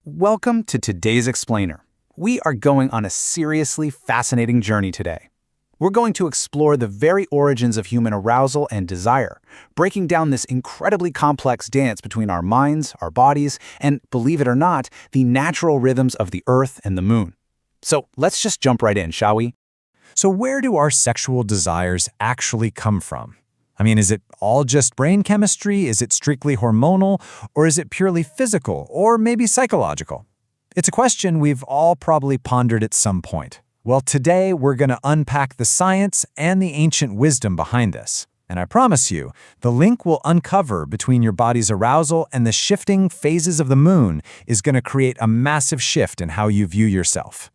Welcome to today's Explainer. We are going on a seriously fascinating journey today. We're going to explore the very origins of human arousal and desire, breaking down this incredibly complex dance between our minds, our bodies, and, believe it or not, the natural rhythms of the Earth and the Moon. So let's just jump right in, shall we? So where do our sexual desires actually come from? I mean, is it all just brain chemistry? Is it strictly hormonal? Or is it purely physical? Or maybe psychological? It's a question we've all probably pondered at some point. Well, today we're going to unpack the science and the ancient wisdom behind this. And I promise you, the link we'll uncover between your body's arousal and the shifting phases of the moon is going to create a massive shift in how you view yourself.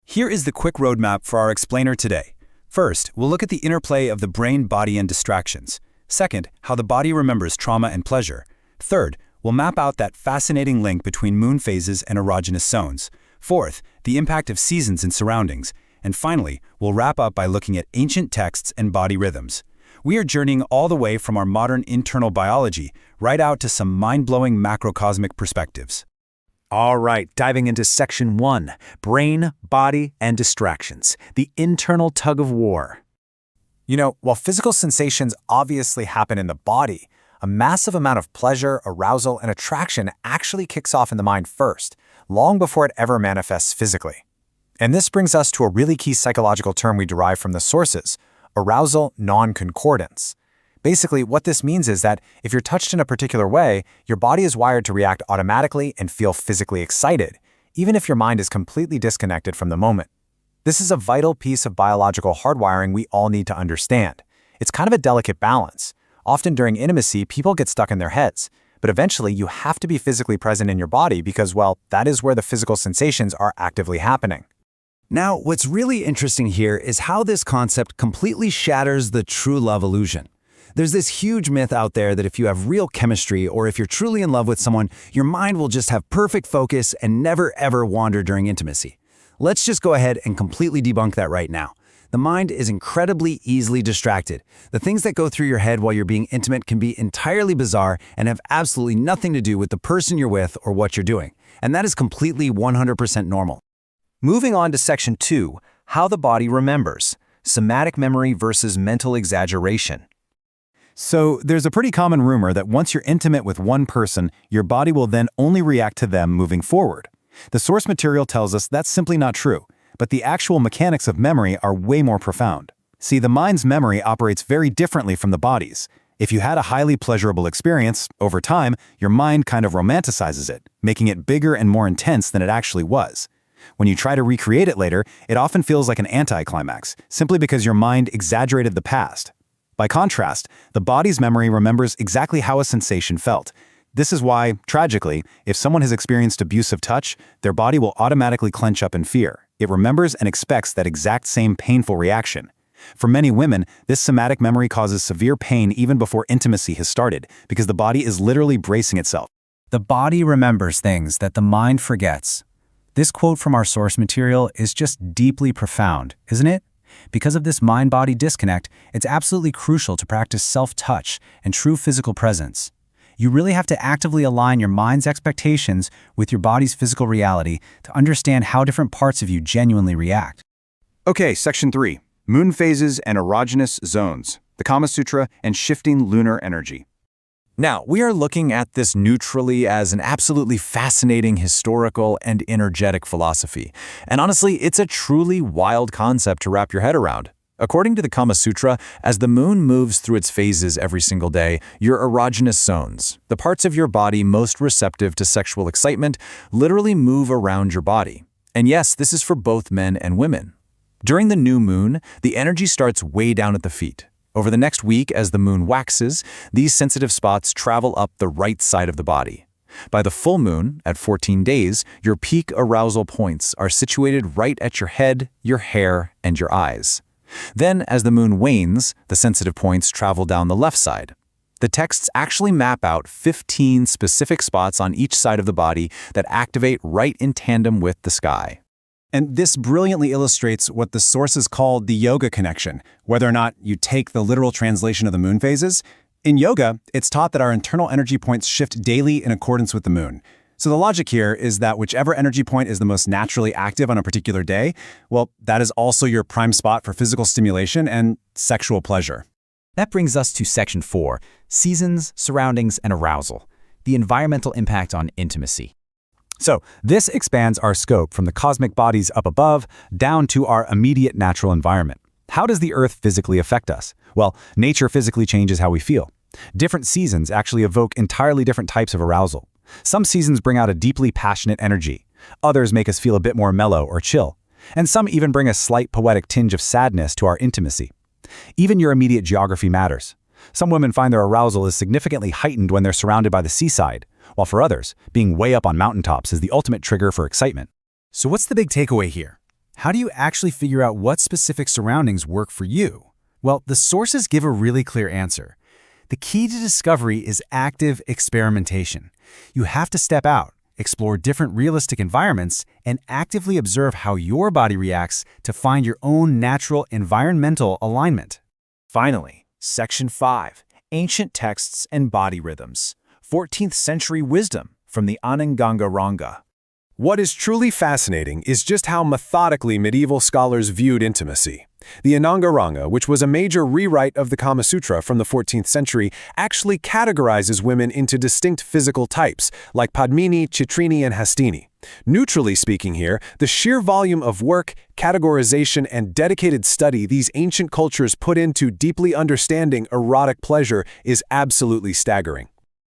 Here is the quick roadmap for our explainer today. First, we'll look at the interplay of the brain, body, and distractions. Second, how the body remembers trauma and pleasure. Third, we'll map out that fascinating link between moon phases and erogenous zones. Fourth, the impact of seasons and surroundings. And finally, we'll wrap up by looking at ancient texts and body rhythms. We are journeying all the way from our modern internal biology right out to some mind-blowing macrocosmic perspectives. All right, diving into Section 1, Brain, Body, and Distractions, the internal tug-of-war. You know, while physical sensations obviously happen in the body, a massive amount of pleasure, arousal, and attraction actually kicks off in the mind first, long before it ever manifests physically. And this brings us to a really key psychological term we derive from the sources, arousal non-concordance. Basically, what this means is that if you're touched in a particular way, your body is wired to react automatically and feel physically excited, even if your mind is completely disconnected from the moment. This is a vital piece of biological hardwiring we all need to understand. It's kind of a delicate balance. Often during intimacy, people get stuck in their heads, but eventually you have to be physically present in your body because, well, that is where the physical sensations are actively happening. Now, what's really interesting here is how this concept completely shatters the true love illusion. There's this huge myth out there that if you have real chemistry or if you're truly in love with someone, your mind will just have perfect focus and never ever wander during intimacy. Let's just go ahead and completely debunk that right now. The mind is incredibly easily distracted. The things that go through your head while you're being intimate can be entirely bizarre and have absolutely nothing to do with the person you're with or what you're doing. And that is completely 100% normal. Moving on to Section 2, How the Body Remembers, Somatic Memory versus Mental Exaggeration. So there's a pretty common rumor that once you're intimate with one person, your body will then only react to them moving forward. The source material tells us that's simply not true, but the actual mechanics of memory are way more profound. See, the mind's memory operates very differently from the body's. If you had a highly pleasurable experience, over time, your mind kind of romanticizes it, making it bigger and more intense than it actually was. When you try to recreate it later, it often feels like an anticlimax, simply because your mind exaggerated the past. By contrast, the body's memory remembers exactly how a sensation felt. This is why, tragically, if someone has experienced abusive touch, their body will automatically clench up in fear. It remembers and expects that exact same painful reaction. For many women, this somatic memory causes severe pain even before intimacy has started, because the body is literally bracing itself. The body remembers things that the mind forgets. This quote from our source material is just deeply profound, isn't it? Because of this mind-body disconnect, it's absolutely crucial to practice self-touch and true physical presence. You really have to actively align your mind's expectations with your body's physical reality to understand how different parts of you genuinely react. Okay, Section 3, Moon Phases and Erogenous Zones, the Kamasutra and Shifting Lunar Energy. Now, we are looking at this neutrally as an absolutely fascinating historical and energetic philosophy. And honestly, it's a truly wild concept to wrap your head around. According to the Kamasutra, as the moon moves through its phases every single day, your erogenous zones, the parts of your body most receptive to sexual excitement, literally move around your body. And yes, this is for both men and women. During the new moon, the energy starts way down at the feet. Over the next week, as the moon waxes, these sensitive spots travel up the right side of the body. By the full moon, at 14 days, your peak arousal points are situated right at your head, your hair, and your eyes. Then, as the moon wanes, the sensitive points travel down the left side. The texts actually map out 15 specific spots on each side of the body that activate right in tandem with the sky. And this brilliantly illustrates what the sources call the yoga connection, whether or not you take the literal translation of the moon phases. In yoga, it's taught that our internal energy points shift daily in accordance with the moon. So the logic here is that whichever energy point is the most naturally active on a particular day, well, that is also your prime spot for physical stimulation and sexual pleasure. That brings us to Section 4, Seasons, Surroundings, and Arousal, the environmental impact on intimacy. So, this expands our scope from the cosmic bodies up above down to our immediate natural environment. How does the Earth physically affect us? Well, nature physically changes how we feel. Different seasons actually evoke entirely different types of arousal. Some seasons bring out a deeply passionate energy. Others make us feel a bit more mellow or chill. And some even bring a slight poetic tinge of sadness to our intimacy. Even your immediate geography matters. Some women find their arousal is significantly heightened when they're surrounded by the seaside, while for others, being way up on mountaintops is the ultimate trigger for excitement. So what's the big takeaway here? How do you actually figure out what specific surroundings work for you? Well, the sources give a really clear answer. The key to discovery is active experimentation. You have to step out, explore different realistic environments, and actively observe how your body reacts to find your own natural environmental alignment. Finally, Section 5, Ancient Texts and Body Rhythms, 14th Century Wisdom from the Anangangaranga. What is truly fascinating is just how methodically medieval scholars viewed intimacy. The Anangaranga, which was a major rewrite of the Kamasutra from the 14th century, actually categorizes women into distinct physical types, like Padmini, Chitrini, and Hastini. Neutrally speaking here, the sheer volume of work, categorization, and dedicated study these ancient cultures put into deeply understanding erotic pleasure is absolutely staggering.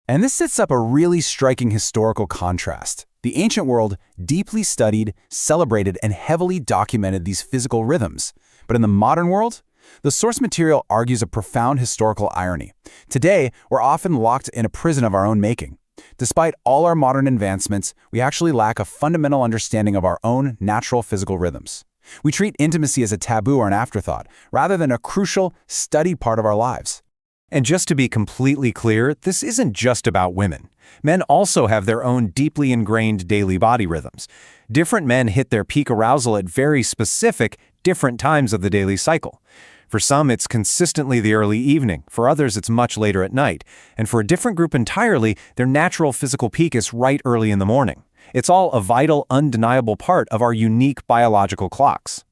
And this sets up a really striking historical contrast. The ancient world deeply studied, celebrated, and heavily documented these physical rhythms. But in the modern world, the source material argues a profound historical irony. Today, we're often locked in a prison of our own making. Despite all our modern advancements, we actually lack a fundamental understanding of our own natural physical rhythms. We treat intimacy as a taboo or an afterthought, rather than a crucial, studied part of our lives. And just to be completely clear, this isn't just about women. Men also have their own deeply ingrained daily body rhythms. Different men hit their peak arousal at very specific, different times of the daily cycle. For some, it's consistently the early evening. For others, it's much later at night. And for a different group entirely, their natural physical peak is right early in the morning. It's all a vital, undeniable part of our unique biological clocks.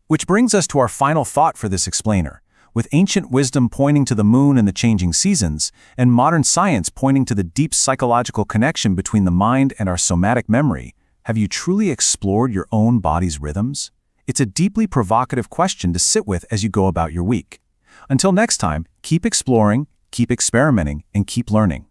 Which brings us to our final thought for this explainer. With ancient wisdom pointing to the moon and the changing seasons, and modern science pointing to the deep psychological connection between the mind and our somatic memory, have you truly explored your own body's rhythms? It's a deeply provocative question to sit with as you go about your week. Until next time, keep exploring, keep experimenting, and keep learning.